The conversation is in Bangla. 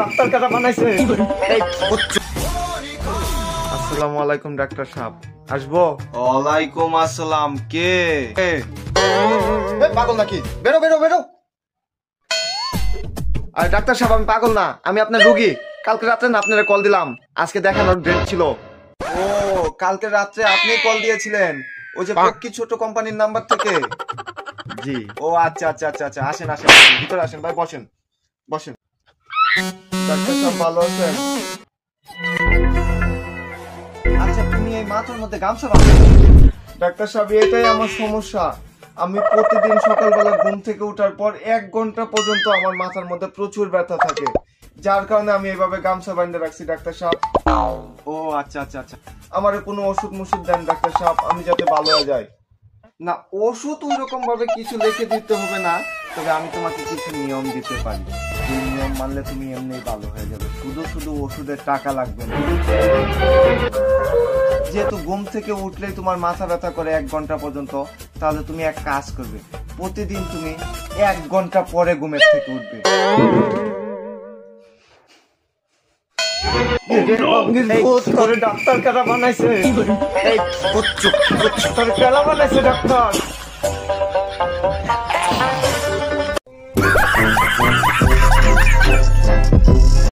ডাক্তার কাটা বানাইছে। আসসালামু আলাইকুম ডাক্তার সাহেব, আসবো? ওয়ালাইকুম আসসালাম। কে? পাগল নাকি? বেরো বেরো বেরো। আরে ডাক্তার সাহেব, আমি পাগল না, আমি আপনার রোগী। কালকে রাত্রে না আপনারা কল দিলাম, আজকে দেখানোর ডেট ছিল। ও, কালকে রাত্রে আপনি কল দিয়েছিলেন ওই যে পক্ষী ছোট কোম্পানির নাম্বার থেকে? জি। ও আচ্ছা আচ্ছা আচ্ছা আচ্ছা, আসেন আসেন, ভিতরে আসেন ভাই, বসেন বসেন। ডাক্তার সাহেব ভালো আছেন? আচ্ছা, তুমি এই মাথার মধ্যে গামছা বাঁধো? ডাক্তার সাহেব, এটাই আমার সমস্যা। আমি প্রতিদিন সকালবেলা ঘুম থেকে ওঠার পর 1 ঘন্টা পর্যন্ত আমার মাথার মধ্যে প্রচুর ব্যথা থাকে, যার কারণে আমি এভাবে গামছা বাঁধে রাখছি। ডাক্তার সাহেব, ও আচ্ছা আচ্ছা আচ্ছা। আমার কোনো ওষুধ মুষুধ দেন ডাক্তার সাহেব, আমি যাতে ভালো হয়ে যাই। না, ওষুধ ওই রকম ভাবে কিছু লিখে দিতে হবে না, তবে আমি তোমাকে কিছু নিয়ম দিতে পারি। এই নিয়ম মানলে তুমি এমনি ভালো হয়ে যাবে, শুধু শুধু ওষুধের টাকা লাগবে না। যেহেতু ঘুম থেকে উঠলেই তোমার মাথা ব্যথা করে 1 ঘন্টা পর্যন্ত, তাহলে তুমি এক কাজ করবে, প্রতিদিন তুমি 1 ঘন্টা পরে ঘুমের থেকে উঠবে। ডাক্তার কাটা বানাইছে। ডাক্তার